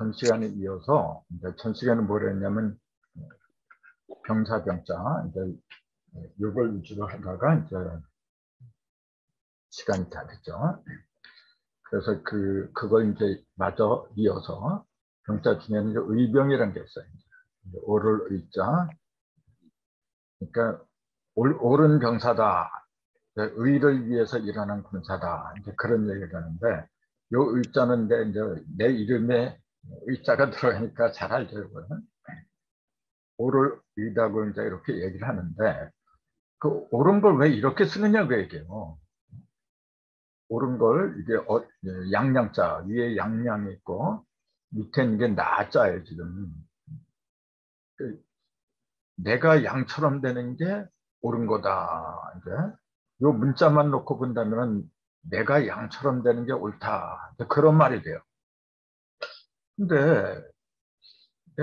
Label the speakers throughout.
Speaker 1: 전 시간에 이어서 이제 전 시간에 뭘 했냐면 병사 병자 이제 요걸 위주로 하다가 이제 시간이 다 됐죠. 그래서 그걸 이제 마저 이어서 병자 중에는 이제 의병이라는 게 있어요. 이제 오를 의자. 그러니까 옳은 병사다. 의를 위해서 일어난 군사다. 이제 그런 얘기를 하는데 요 의자는 이제 내 이름에 의자가 들어가니까 잘 알죠. 이거는. 옳을 의다고 이제 이렇게 얘기를 하는데 그 옳은 걸 왜 이렇게 쓰느냐고 얘기해요. 옳은 걸 이게 양양자 위에 양양이 있고 밑에 이게 나자예요 지금. 내가 양처럼 되는 게 옳은 거다. 이제 요 문자만 놓고 본다면 내가 양처럼 되는 게 옳다. 그런 말이 돼요. 근데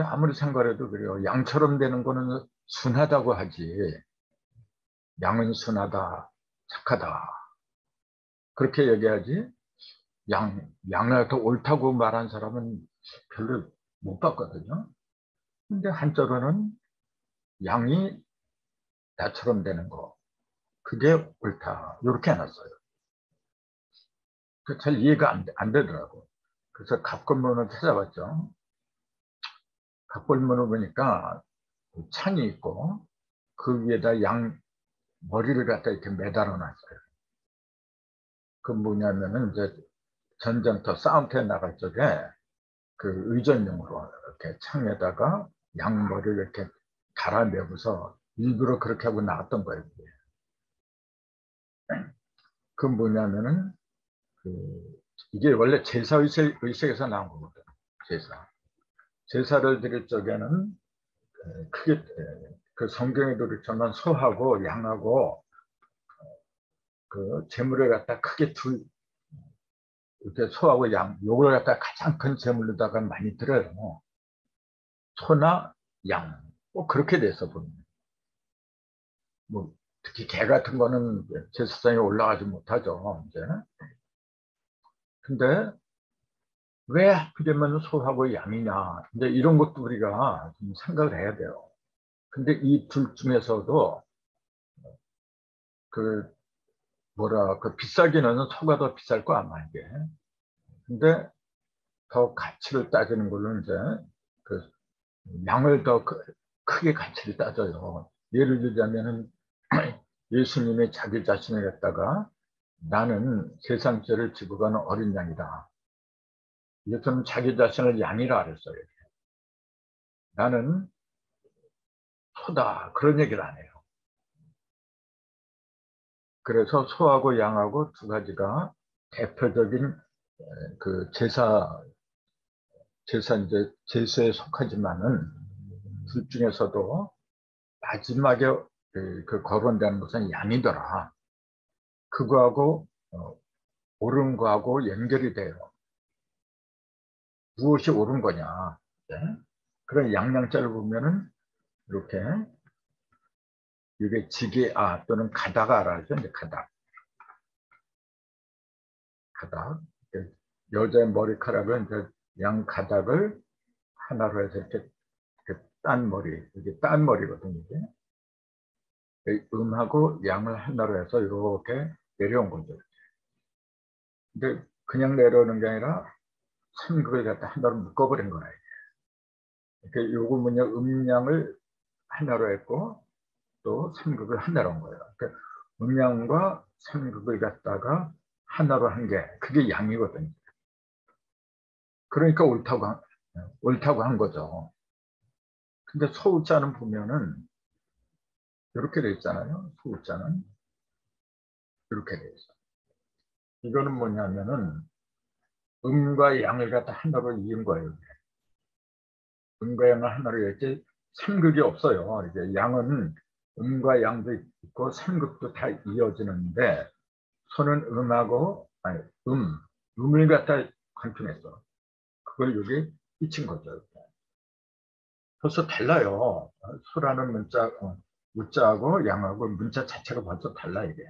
Speaker 1: 아무리 생각해도 그래요. 양처럼 되는 거는 순하다고 하지. 양은 순하다, 착하다. 그렇게 얘기하지. 양을 더 옳다고 말한 사람은 별로 못 봤거든요. 근데 한자로는 양이 나처럼 되는 거. 그게 옳다. 이렇게 해놨어요. 잘 이해가 안 되더라고. 그래서 갑권문을 찾아봤죠. 갑권문을 보니까 창이 있고 그 위에다 양 머리를 갖다 이렇게 매달아 놨어요. 그 뭐냐면은 이제 전쟁터 싸움터에 나갈 적에 그 의전용으로 이렇게 창에다가 양머리를 이렇게 달아내고서 일부러 그렇게 하고 나왔던 거예요. 그 뭐냐면은 이게 원래 제사의식에서 나온 거거든요. 제사를 드릴 적에는 크게 그 성경에도 그렇지만 소하고 양하고 그 제물을 갖다 크게 이렇게 소하고 양 요걸 갖다 가장 큰 제물로다가 많이 드려요. 소나 양, 뭐 그렇게 돼서 보면 뭐 특히 개 같은 거는 제사상에 올라가지 못하죠. 이제. 근데 왜 하필이면 소하고 양이냐? 이제 이런 것도 우리가 좀 생각을 해야 돼요. 근데 이 둘 중에서도 그 비싸기는 소가 더 비쌀 거 아마 이게. 근데 더 가치를 따지는 걸로 이제 그 양을 더 크게 가치를 따져요. 예를 들자면은 예수님이 자기 자신을 갖다가 나는 세상죄를 지고 가는 어린 양이다. 예수님은 자기 자신을 양이라 그랬어요. 나는 소다. 그런 얘기를 안 해요. 그래서 소하고 양하고 두 가지가 대표적인 그 이제 제수에 속하지만은 둘 중에서도 마지막에 그 거론되는 것은 양이더라. 그거하고 옳은 거하고 연결이 돼요. 무엇이 옳은 거냐. 네? 그런 양양자를 보면은 이렇게 이게 지게아 또는 가다가라죠. 이제 가닥. 여자의 머리카락은 이제 양 가닥을 하나로 해서 이렇게 딴 머리, 이게 딴 머리거든요. 이게. 음하고 양을 하나로 해서 이렇게 내려온 거죠. 근데 그냥 내려오는 게 아니라 삼극을 갖다 하나로 묶어버린 거예요. 그러니까 요거 뭐냐 음양을 하나로 했고 또 삼극을 하나로 한 거예요. 그러니까 음양과 삼극을 갖다가 하나로 한 게 그게 양이거든요. 그러니까 옳다고 한 거죠. 근데 소자는 보면은 이렇게 돼 있잖아요. 소자는 이렇게 돼 있어. 이거는 뭐냐면은 음과 양을 갖다 하나로 이은 거예요. 음과 양을 하나로 이었지 삼극이 없어요. 이제 양은 음과 양도 있고 삼극도 다 이어지는데 소는 음을 갖다 관통했어. 그걸 여기 끼친 거죠. 벌써 달라요. 소라는 문자하고 양하고 문자 자체가 벌써 달라 이게.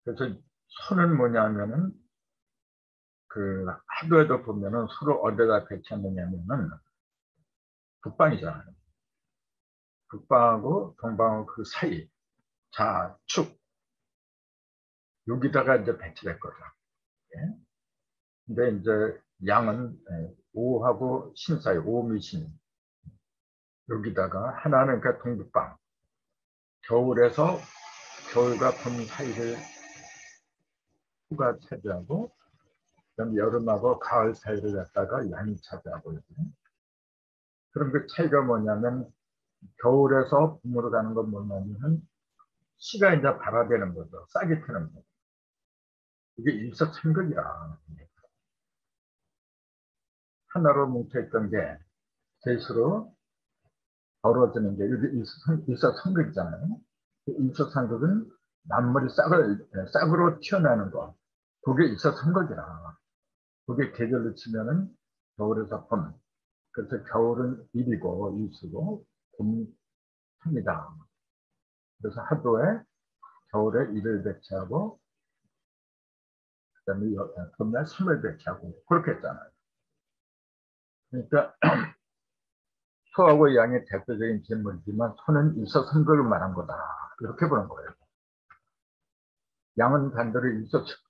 Speaker 1: 그래서 소는 뭐냐면은 그 하도에도 보면은 서로 어디다 배치하느냐면은 북방이잖아요. 북방하고 동방하고 그 사이 좌측 여기다가 이제 배치될 거죠. 예? 근데 이제 양은 오하고 신 사이 오미신 여기다가 하나는 그 동북방 겨울에서 겨울과 봄 사이를 후가 차지하고 그다음 여름하고 가을 사이를 갖다가 양이 차지하고 있거든요. 그럼 그 차이가 뭐냐면 겨울에서 봄으로 가는 건 뭐냐면 시가 이제 발화되는 거죠. 싹이 트는 거죠. 이게 일사천극이라 하나로 뭉쳐있던 게 셋으로 벌어지는 게 이게 일사천극이잖아요. 일사천극은 만물이 싹으로 튀어나오는 거. 그게 일사천극이라. 그게 계절로 치면은 겨울에서 봄. 그래서 겨울은 일이고 일수고 봄 합니다. 그래서 하도에 겨울에 일을 배치하고 그다음에 봄날 3을 배치하고 그렇게 했잖아요. 그러니까 소하고 양의 대표적인 질문이지만 소는 일서삼극을 말한 거다. 이렇게 보는 거예요. 양은 반대로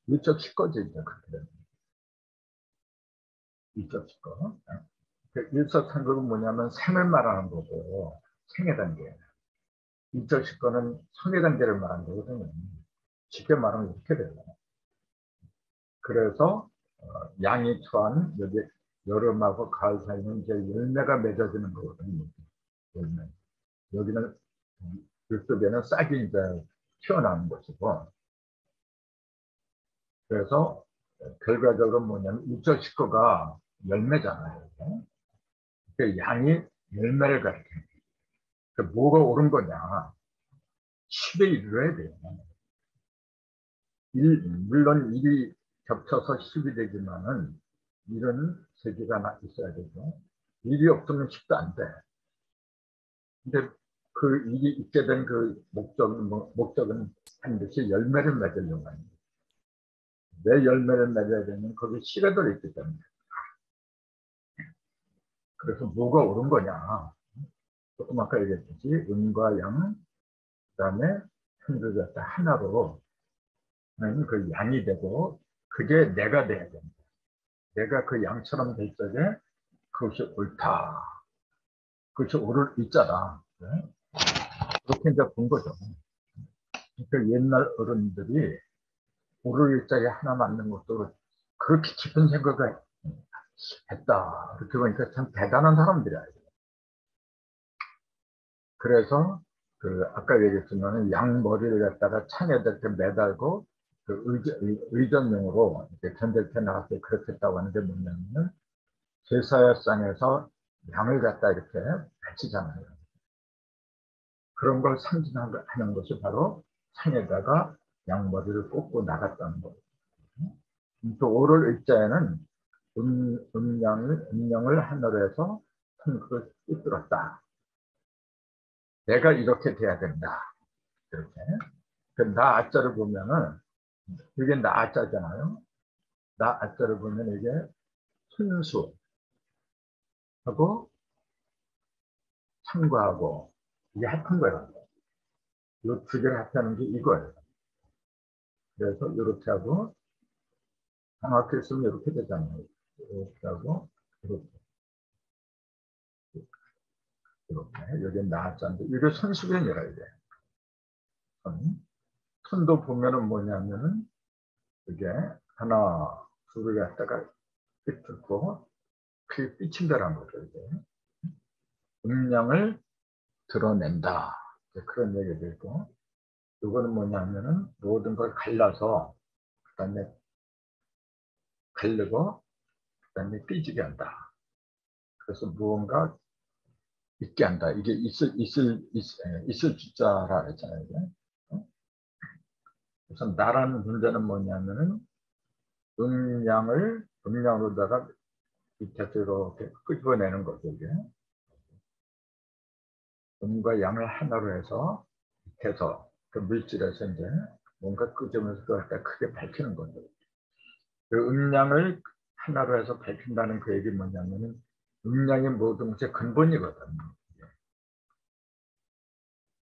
Speaker 1: 일석십거지 이제 그렇게 되는 일석십거. 일서삼극은 뭐냐면 생을 말하는 거고 생애 단계. 일석십거는 성애 단계를 말하는 거거든요. 쉽게 말하면 이렇게 돼요. 그래서 양이 처한 여기 여름하고 가을 사이는 이제 열매가 맺어지는 거거든요. 열매. 여기는 이쪽에는 싹이 이제 튀어나오는 것이고, 그래서 결과적으로 뭐냐면 일절 식구가 열매잖아요. 그 양이 열매를 가리켜. 그 뭐가 옳은 거냐? 10에 이르러야 돼요. 물론 일이 겹쳐서 10이 되지만은 일은 3개가 있어야 되죠. 일이 없으면 10도 안 돼. 근데 그 일이 있게 된 그 목적은 반드시 열매를 맺으려고 합니다. 내 열매를 맺어야 되면 거기 씨가 들어있기 때문에. 그래서 뭐가 옳은 거냐. 조금 아까 얘기했듯이 음과 양, 그 다음에 편들 갖다 하나로 그 양이 되고 그게 내가 돼야 됩니다. 내가 그 양처럼 될 적에 그것이 옳다. 그것이 옳을 일자다. 네? 그렇게 이제 본 거죠. 그러니까 옛날 어른들이 옳을 일자에 하나 맞는 것도 그렇게 깊은 생각을 했다. 그렇게 보니까 참 대단한 사람들이야. 그래서 그 아까 얘기했지만 양머리를 갖다가 창에다 이렇게 매달고 그 의전용으로 이렇게 전쟁터에 나갈 때 그렇게 했다고 하는데 뭐냐면 제사상에서 양을 갖다 이렇게 바치잖아요. 그런 걸 상징하는 것이 바로 창에다가 양머리를 꽂고 나갔다는 거예요. 또 오를 의자에는 음령을 하늘로 해서 천국을 꿰뚫었다. 내가 이렇게 돼야 된다. 이렇게. 나 아자를 보면은 이게 나 아자잖아요. 나 아자를 보면 이게 순수하고 참고하고 이게 합한 거예요. 이 두 개를 합하는 게 이거예요. 그래서 이렇게 하고 정확히 쓰면 이렇게 되잖아요. 이렇게 하고 이렇게. 이렇게. 여기 나자인데 이게 손수변이라 이게. 손도 보면은 뭐냐면은 이게 하나, 둘을 갖다가 삐뚤고 그게 삐친다라는 거죠. 이게. 음량을 드러낸다. 그런 얘기도 있고, 이거는 뭐냐면은 모든 걸 갈라서, 그 다음에 갈르고, 그 다음에 삐지게 한다. 그래서 무언가 있게 한다. 이게 있을 주자라 했잖아요. 그래서 나라는 문제는 뭐냐면은 음량으로다가 밑에서 이렇게 끄집어내는 거죠. 이게. 음과 양을 하나로 해서 밑에서 그 물질에서 이제 뭔가 끄집어내서 그걸 갖다 크게 밝히는 거죠. 그 음량을 하나로 해서 밝힌다는 그 얘기 뭐냐면은 음양이 모든 것의 근본이거든요.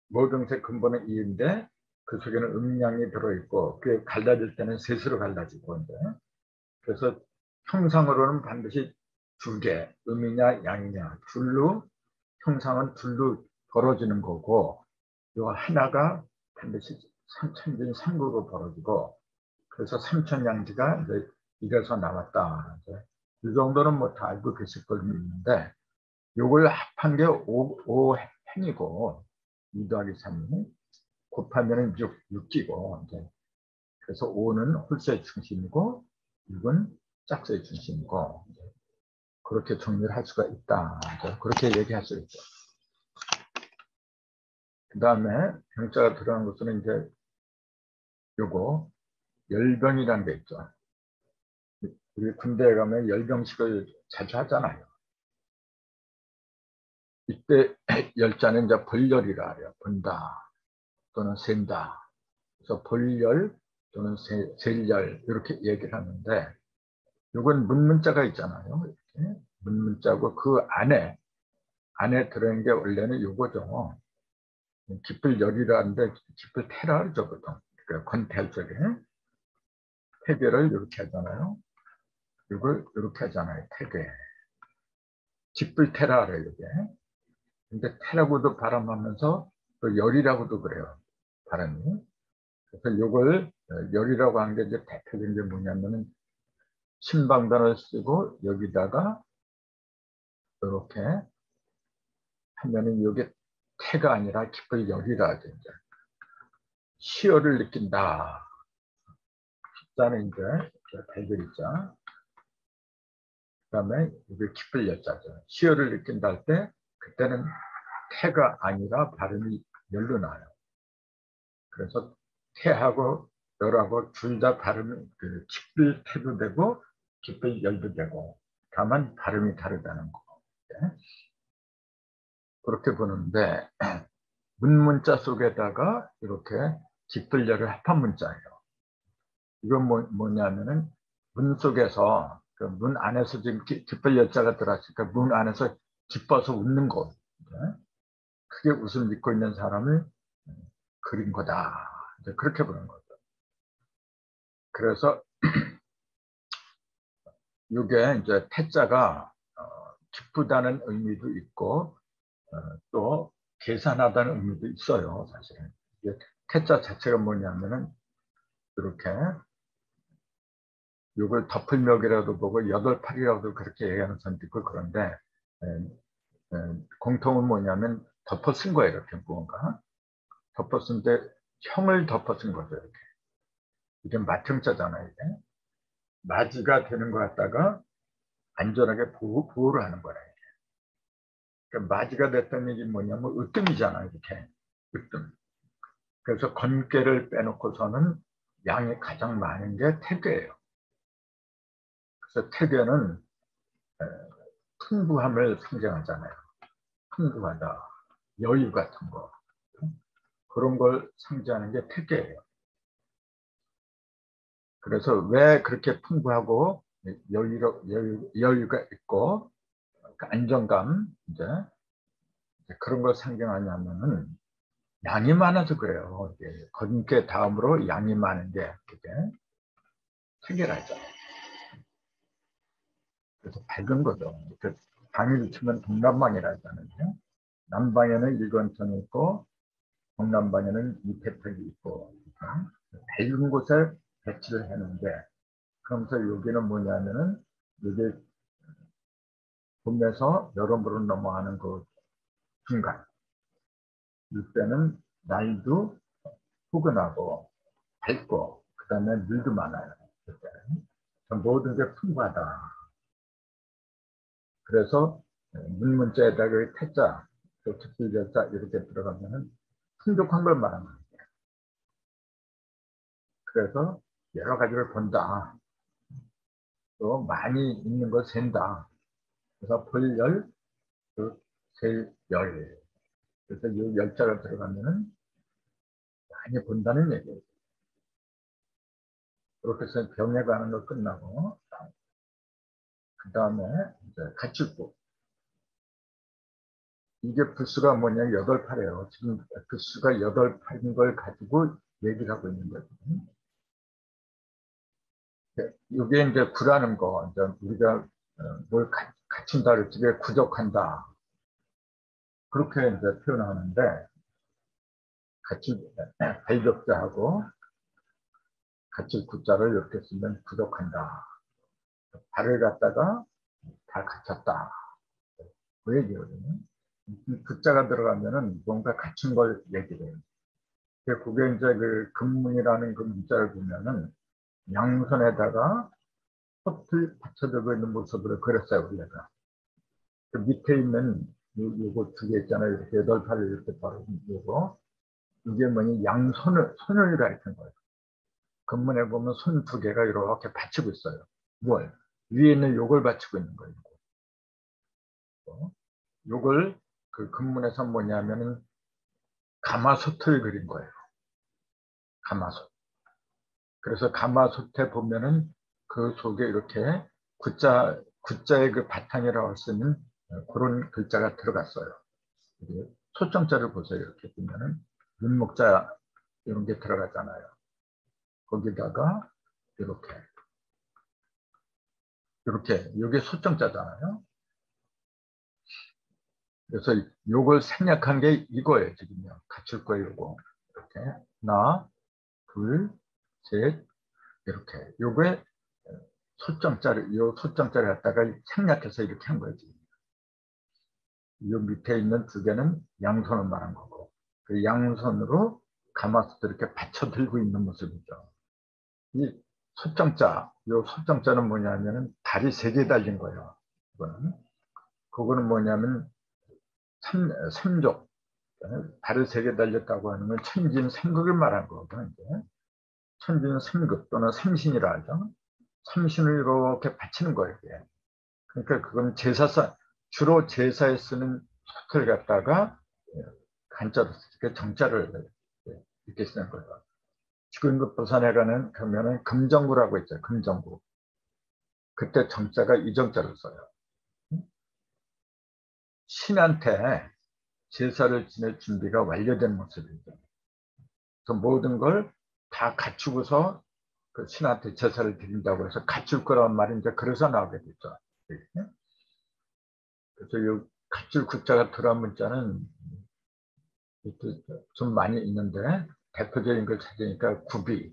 Speaker 1: 모든 것의 근본은 이인데 그 속에는 음양이 들어있고 그게 갈라질 때는 셋으로 갈라지고 이제 그래서 형상으로는 반드시 두 개, 음이냐 양이냐 둘로 형상은 둘로 벌어지는 거고 요 하나가 반드시 삼천진 삼국으로 벌어지고 그래서 삼천양지가 이제 이래서 나왔다. 이제 이 정도는 뭐 다 알고 계실 걸 믿는데 요걸 합한 게 5행이고 2 더하기 3이 곱하면 6이고 이제 그래서 5는 홀수의 중심이고 6은 짝수의 중심이고 그렇게 정리를 할 수가 있다. 그렇게 얘기할 수 있죠. 그 다음에 병자가 들어간 것은 이제 요거 열병이라는 게 있죠. 우리 군대에 가면 열병식을 자주 하잖아요. 이때 열자는 이제 벌열이라 해요. 본다 또는 센다. 그래서 벌열 또는 셀열 이렇게 얘기를 하는데 이건 문문자가 있잖아요. 이렇게 문문자고 그 안에 들어있는 게 원래는 요거죠. 기쁠열이라는데 기쁠태라 그러죠 보통. 그러니까 권태할 적에 태괴를 이렇게 하잖아요. 이걸 이렇게 하잖아요. 태괴. 기쁠태라 그래요 이게. 근데 태라고도 발음하면서 또 열이라고도 그래요. 발음이. 그래서 요걸 열이라고 하는 게 이제 대표적인 게 뭐냐면은 신방단을 쓰고 여기다가 이렇게 하면은 이게 태가 아니라 기쁠 열이라 하죠. 이제. 시열을 느낀다. 자는 이제 대결이자. 그다음에 이게 기쁠 열자죠. 시열을 느낀다 할 때 그때는 태가 아니라 발음이 열로 나요. 그래서 태하고 열하고 둘 다 발음이 기쁠 태도 되고 기쁠 열도 되고 다만 발음이 다르다는 거. 그렇게 보는데 문문자 속에다가 이렇게 기쁠 열을 합한 문자예요. 이건 뭐냐면은 문 속에서 그 문 안에서 지금 기쁠 열자가 들어왔으니까 문 안에서 기뻐서 웃는 거. 크게 웃음 짓고 있는 사람을 그린 거다. 이제 그렇게 보는 거죠. 그래서 이게 이제 태자가 기쁘다는 의미도 있고 또 계산하다는 의미도 있어요. 사실은 태자 자체가 뭐냐면은 이렇게 이걸 덮을멱이라도 보고 여덟팔이라도 그렇게 얘기하는 사람도 있고 그런데 공통은 뭐냐면 덮어 쓴 거예요. 이렇게 무언가 덮어 쓴데 형을 덮어 쓴 거죠. 이렇게 이게 맏형자잖아요. 이게 맞이가 되는 것 같다가 안전하게 보호를 하는 거라. 그러니까 맞이가 됐다는 얘기 뭐냐면 으뜸이잖아요. 이렇게 으뜸. 그래서 건깨를 빼놓고서는 양이 가장 많은 게 태괴예요. 그래서 태괴는 풍부함을 상징하잖아요. 풍부하다, 여유 같은 거. 그런 걸 상징하는 게 태괴예요. 그래서 왜 그렇게 풍부하고 여유가 있고 안정감 이제 그런 걸 상징하냐면은 양이 많아서 그래요. 건깨 다음으로 양이 많은 게 그게 태괴라죠. 그래서 밝은 거죠. 방위를 치면 동남방이라 하잖아요. 남방에는 일관천이 있고 동남방에는 이태평이 있고 밝은 곳에 배치를 했는데 그러면서 여기는 뭐냐면은 여기 봄에서 여름으로 넘어가는 그 중간 이때는 날도 포근하고 밝고 그 다음에 물도 많아요. 그때는 모든 게 풍부하다. 그래서 문문자에다가 태자, 특필자자 이렇게 들어가면은 풍족한 걸 말하는 거예요. 그래서 여러 가지를 본다. 또 많이 있는 걸 센다. 그래서 벌열, 셀열. 그래서 이 열자가 들어가면은 많이 본다는 얘기예요. 그렇게 해서 병에 관한 거 끝나고 다음에 이제 가출구. 이게 부수가 뭐냐, 8, 8이에요. 지금 부수가 8, 8인 걸 가지고 얘기를 하고 있는 거예요. 이게 이제 구라는 거, 이제 우리가 뭘 갖춘다 그랬지, 구족한다. 그렇게 이제 표현하는데, 같이 발격자하고 같이 구자를 이렇게 쓰면 구족한다. 발을 갖다가 다 갖췄다. 그 얘기거든요. 이 구자가 들어가면은 뭔가 갖춘 걸 얘기를 해요. 그게 이제 그 금문이라는 그 문자를 보면은 양손에다가 솥을 받쳐들고 있는 모습으로 그렸어요, 원래가. 그 밑에 있는 요거 2개 있잖아요. 이렇게 8, 8을 이렇게 바로 요거. 이게 뭐니, 손을 가리키는 거예요. 금문에 보면 손 2개가 이렇게 받치고 있어요. 뭘? 위에 있는 요걸 받치고 있는 거예요. 요걸 그 금문에서 뭐냐면은 가마솥을 그린 거예요. 가마솥. 그래서 가마솥에 보면은 그 속에 이렇게 구자의 그 바탕이라고 할 수 있는 그런 글자가 들어갔어요. 초점자를 보세요. 이렇게 보면은 윤목자 이런 게 들어가잖아요. 거기다가 이렇게 이게 소점자잖아요. 그래서 요걸 생략한 게 이거예요. 지금요. 갖출 거예요. 요거 이렇게 하나, 둘, 셋 이렇게 요게 요 소점자를 갖다가 생략해서 이렇게 한 거예요. 지금. 요 밑에 있는 2개는 양손을 말한 거고 그 양손으로 가마솥을 이렇게 받쳐 들고 있는 모습이죠. 이 요 소점자는 뭐냐면은 발이 3개 달린 거예요. 그거는 뭐냐면 삼족. 발을 3개 달렸다고 하는 건 천진삼극을 말한 거거든요. 천진삼극 또는 삼신이라 하죠. 삼신을 이렇게 바치는 거예요. 그러니까 그건 주로 제사에 쓰는 솥을 갖다가 간자로 쓰니까 정자를 이렇게 쓰는 거예요. 지금 그 부산에 가면은 금정구라고 있죠. 금정구. 그때 정자가 이정자를 써요. 신한테 제사를 지낼 준비가 완료된 모습이죠. 그래서 모든 걸 다 갖추고서 그 신한테 제사를 드린다고 해서 갖출 거란 말이 이제 그래서 나오게 됐죠. 그래서 이 갖출 구자가 들어간 문자는 좀 많이 있는데 대표적인 걸 찾으니까 구비,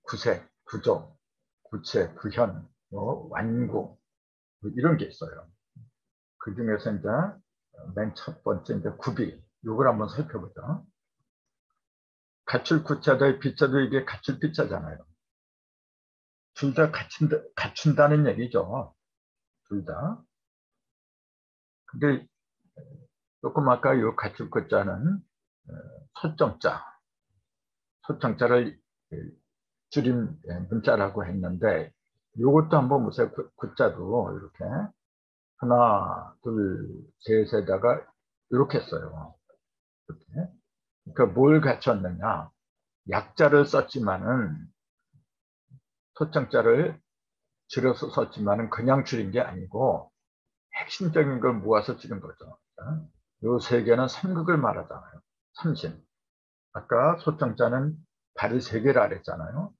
Speaker 1: 구색, 구조, 구체, 구현, 완구 이런 게 있어요. 그 중에서 이제 맨 첫 번째 이제 구비, 이걸 한번 살펴보죠. 갖출 구자도 빗자도 이게 갖출 빗자잖아요. 둘 다 갖춘다는 얘기죠. 둘 다. 근데 조금 아까 이 갖출 구자는 소정자를 줄인 문자라고 했는데 이것도 한번 보세요. 구자도 이렇게 하나, 둘, 셋에다가 이렇게 써요. 이렇게. 그러니까 뭘 갖췄느냐? 약자를 썼지만은 소정자를 줄여서 썼지만은 그냥 줄인 게 아니고 핵심적인 걸 모아서 줄인 거죠. 이 3개는 삼극을 말하잖아요. 삼신. 아까 소정자는 발이 3개라 그랬잖아요.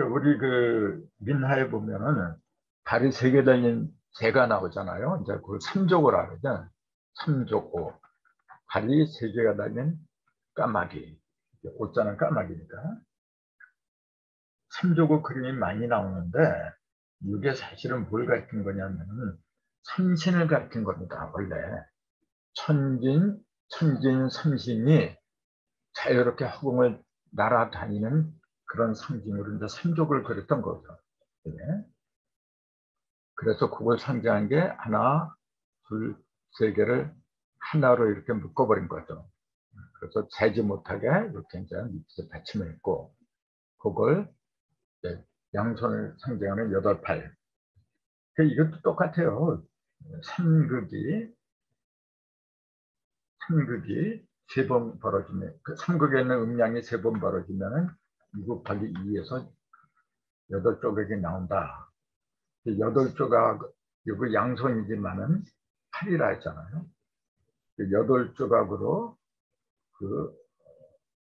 Speaker 1: 우리 그 민하에 보면은 발이 3개 달린 새가 나오잖아요. 이제 그걸 삼족을 그러죠. 삼족오. 발이 3개가 달린 까마귀. 오자는 까마귀니까. 삼족오 그림이 많이 나오는데 이게 사실은 뭘 가리킨 거냐면은 삼신을 가리킨 겁니다. 원래 천진, 삼신이 자유롭게 허공을 날아다니는 그런 상징으로 이제 삼족을 그렸던 거죠. 네. 그래서 그걸 상징한 게 하나, 둘, 3개를 하나로 이렇게 묶어버린 거죠. 그래서 재지 못하게 이렇게 이제 밑에서 받침을 했고, 그걸 양손을 상징하는 8, 8. 이것도 똑같아요. 삼극이 3번 벌어지면, 그 삼극에 있는 음량이 3번 벌어지면은 2 곱하기 2에서 8조각이 나온다. 8조각 이거 양손이지만은 8이라 했잖아요. 8조각으로 그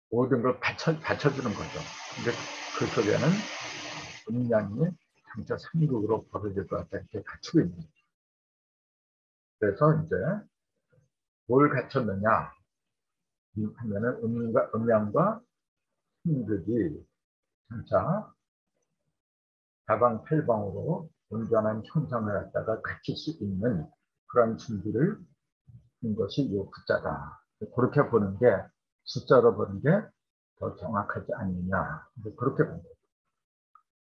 Speaker 1: 모든 걸 받쳐주는 거죠. 근데 그 속에는 음양이 장차 3극으로 벌어질 것 같다 이렇게 갖추고 있는 거죠. 그래서 이제 뭘 갖췄느냐 하면은 음양과 3극이 장차 다방팔방으로 온전한 형상을 갖다가 갖출 수 있는 그런 준비를 한 것이 이 부자다. 그렇게 보는 게 숫자로 보는 게 더 정확하지 않느냐. 그렇게 본 거예요.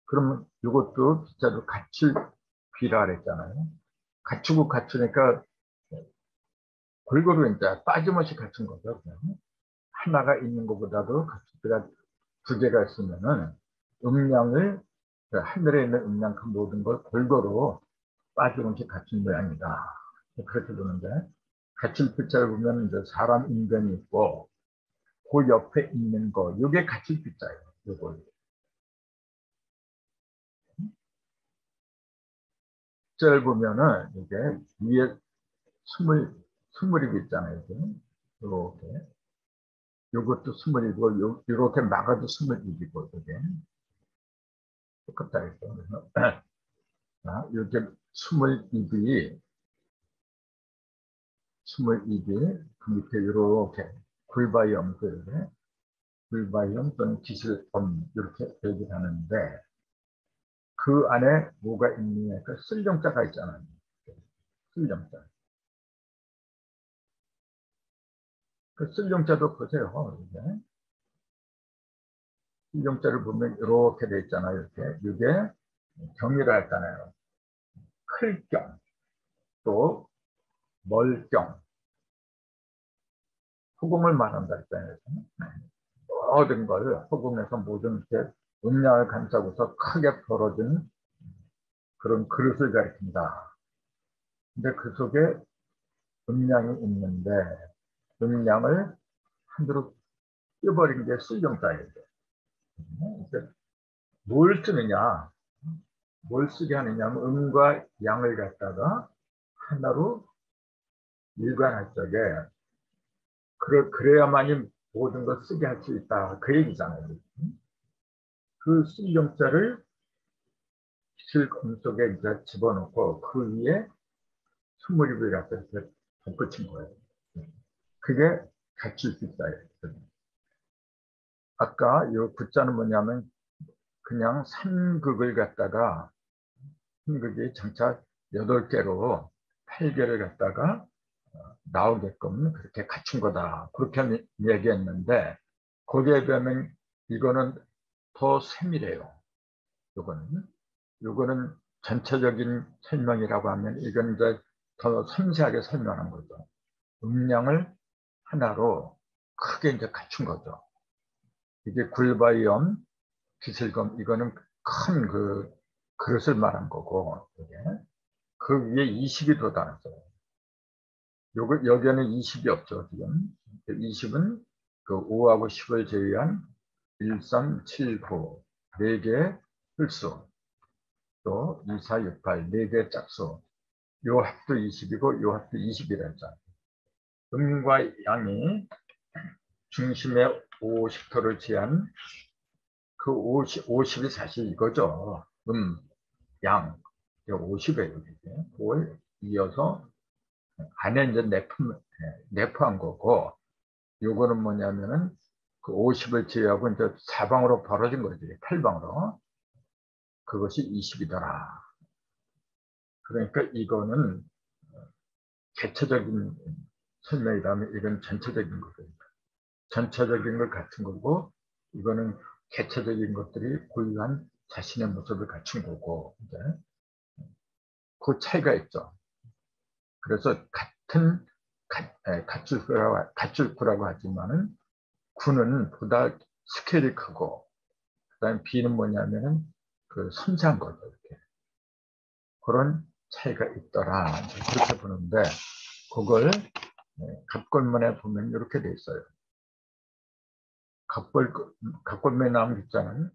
Speaker 1: 그러면 이것도 부자도 갖출 비라 그랬잖아요. 갖추고 갖추니까 골고루 이제 빠짐없이 갖춘 거죠. 그냥. 하나가 있는 것보다도 갖출 때가 2개가 있으면은 음량을 하늘에 있는 음량 그 모든 걸 골고루 빠짐없이 갖춘 모양이다. 그렇게 보는데 갖출 필자를 보면 이제 사람 인간이 있고 그 옆에 있는 거 이게 갖출 필자예요. 요거 필자를 보면은 이게 위에 스물이 있잖아요. 이렇게 요것도 스물이고 이렇게 막아도 스물이고 이게 똑같다 했죠. 이렇게 스물이 그 밑에 이렇게 굴바이엄 굴바이엄 또는 기슬엄 이렇게 얘기를 하는데 그 안에 뭐가 있느냐 그 쓸령자가 있잖아요. 쓸령자. 그 쓸령자도 보세요. 이게. 쓸령자를 보면 이렇게 돼 있잖아요. 이게 경이라 했잖아요. 클경 또 멀경 허공을 말한다 했잖아요. 모든 걸 허공에서 모든 게 음량을 감싸고서 크게 벌어진 그런 그릇을 가리킨다. 근데 그 속에 음량이 있는데 음량을 한대로 띄어버린 게 쓸령자예요. 뭘 쓰느냐, 뭘 쓰게 하느냐면 음과 양을 갖다가 하나로 일관할 적에 그래야만이 모든 걸 쓰게 할 수 있다. 그 얘기잖아요. 그 쓸령자를 기슬검 속에 이제 집어넣고 그 위에 스물입을 갖다 이렇게 덧붙인 거예요. 그게 갖출 수 있어요. 아까 이 부자는 뭐냐면 그냥 삼극을 갖다가 삼극이 장차 8개로 8개를 갖다가 나오게끔 그렇게 갖춘 거다. 그렇게 얘기했는데 거기에 비하면 이거는 더 세밀해요. 요거는 전체적인 설명이라고 하면 이건 이제 더 섬세하게 설명한 거죠. 음량을 하나로 크게 이제 갖춘 거죠. 이게 굴바이엄, 기슬검 이거는 큰 그 그릇을 말한 거고 그 위에 20이 더 달았어요. 여기에는 20이 없죠. 지금 20은 그 5하고 10을 제외한 1, 3, 7, 9 4개의 홀수 또 2, 4, 6, 8 4개의 짝수 요 합도 20이고 요 합도 20이라 했잖아요. 음과 양이 중심에 50도를 취한 그 50이 사실 이거죠. 양 50이에요. 그걸 이어서 안에 이제 내포한 거고 요거는 뭐냐면은 그 50을 제외하고 이제 사방으로 벌어진 거지. 8방으로. 그것이 20이더라. 그러니까 이거는 개체적인 설명이라면 이건 전체적인 거거든요. 전체적인 걸 갖춘 거고 이거는 개체적인 것들이 고유한 자신의 모습을 갖춘 거고 이제 그 차이가 있죠. 그래서 같은 가출구라고 하지만은 구는 보다 스케일이 크고 그다음에 비는 뭐냐면은 그 섬세한 거죠. 이렇게 그런 차이가 있더라. 그렇게 보는데 그걸 갑골문에 보면 이렇게 돼 있어요. 갑골문에 나온 글자는